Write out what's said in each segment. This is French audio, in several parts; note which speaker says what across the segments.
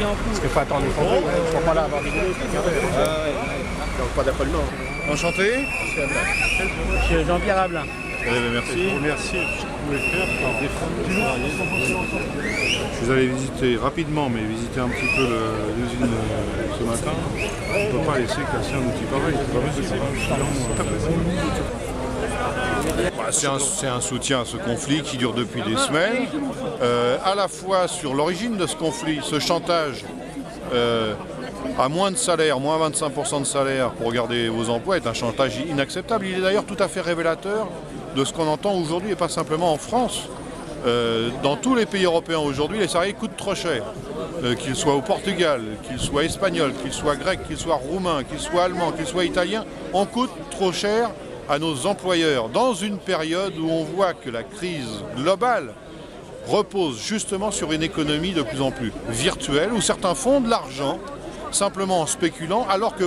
Speaker 1: en cours.
Speaker 2: Parce qu'il faut attendre les fonderies, ils ne sont pas là à avoir des minutes. Donc pas d'affolement.
Speaker 3: Enchanté.
Speaker 1: Monsieur Jean-Pierre Ablin.
Speaker 3: Merci.
Speaker 4: Merci. Ce que vous pouvez faire pour défendre les salariés. Je vous allez visiter rapidement, mais visiter un petit peu l'usine ce matin. On ne peut pas laisser casser un outil pareil. C'est un soutien à ce conflit qui dure depuis des semaines. À la fois sur l'origine de ce conflit, ce chantage à moins de salaire, moins 25% de salaire pour garder vos emplois est un chantage inacceptable. Il est d'ailleurs tout à fait révélateur de ce qu'on entend aujourd'hui et pas simplement en France. Dans tous les pays européens aujourd'hui, les salariés coûtent trop cher. Qu'ils soient au Portugal, qu'ils soient espagnols, qu'ils soient grecs, qu'ils soient roumains, qu'ils soient allemands, qu'ils soient italiens, on coûte trop cher à nos employeurs dans une période où on voit que la crise globale repose justement sur une économie de plus en plus virtuelle, où certains font de l'argent simplement en spéculant, alors que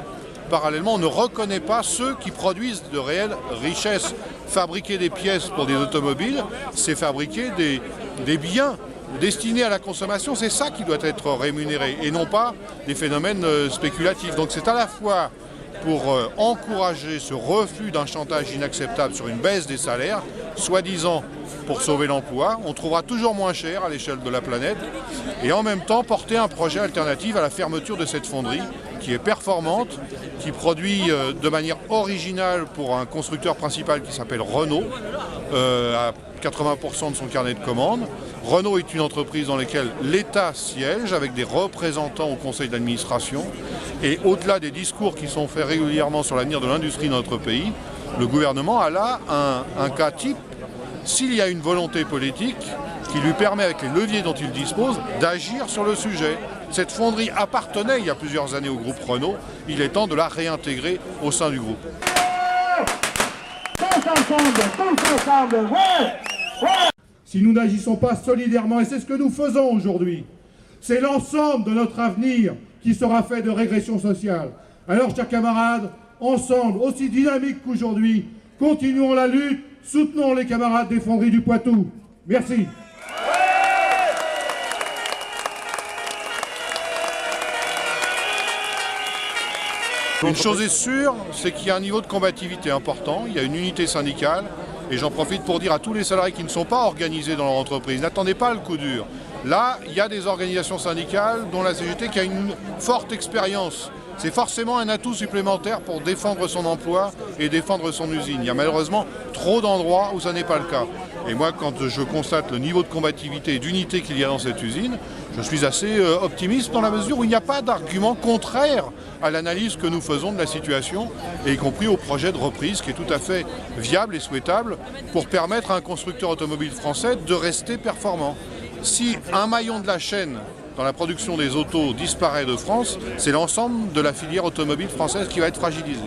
Speaker 4: parallèlement on ne reconnaît pas ceux qui produisent de réelles richesses. Fabriquer des pièces pour des automobiles, c'est fabriquer des biens destinés à la consommation, c'est ça qui doit être rémunéré, et non pas des phénomènes spéculatifs. Donc c'est à la fois pour encourager ce refus d'un chantage inacceptable sur une baisse des salaires, soi-disant pour sauver l'emploi, on trouvera toujours moins cher à l'échelle de la planète, et en même temps porter un projet alternatif à la fermeture de cette fonderie qui est performante, qui produit de manière originale pour un constructeur principal qui s'appelle Renault, à 80% de son carnet de commandes. Renault est une entreprise dans laquelle l'État siège avec des représentants au conseil d'administration. Et au-delà des discours qui sont faits régulièrement sur l'avenir de l'industrie dans notre pays, le gouvernement a là un cas type. S'il y a une volonté politique qui lui permet, avec les leviers dont il dispose, d'agir sur le sujet. Cette fonderie appartenait il y a plusieurs années au groupe Renault. Il est temps de la réintégrer au sein du groupe.
Speaker 5: Si nous n'agissons pas solidairement, et c'est ce que nous faisons aujourd'hui, c'est l'ensemble de notre avenir qui sera fait de régression sociale. Alors, chers camarades, ensemble, aussi dynamiques qu'aujourd'hui, continuons la lutte, soutenons les camarades des fonderies du Poitou. Merci.
Speaker 4: Une chose est sûre, c'est qu'il y a un niveau de combativité important, il y a une unité syndicale, et j'en profite pour dire à tous les salariés qui ne sont pas organisés dans leur entreprise, n'attendez pas le coup dur. Là, il y a des organisations syndicales, dont la CGT, qui a une forte expérience. C'est forcément un atout supplémentaire pour défendre son emploi et défendre son usine. Il y a malheureusement trop d'endroits où ça n'est pas le cas. Et moi, quand je constate le niveau de combativité et d'unité qu'il y a dans cette usine, je suis assez optimiste dans la mesure où il n'y a pas d'argument contraire à l'analyse que nous faisons de la situation, et y compris au projet de reprise qui est tout à fait viable et souhaitable pour permettre à un constructeur automobile français de rester performant. Si un maillon de la chaîne dans la production des autos disparaît de France, c'est l'ensemble de la filière automobile française qui va être fragilisée.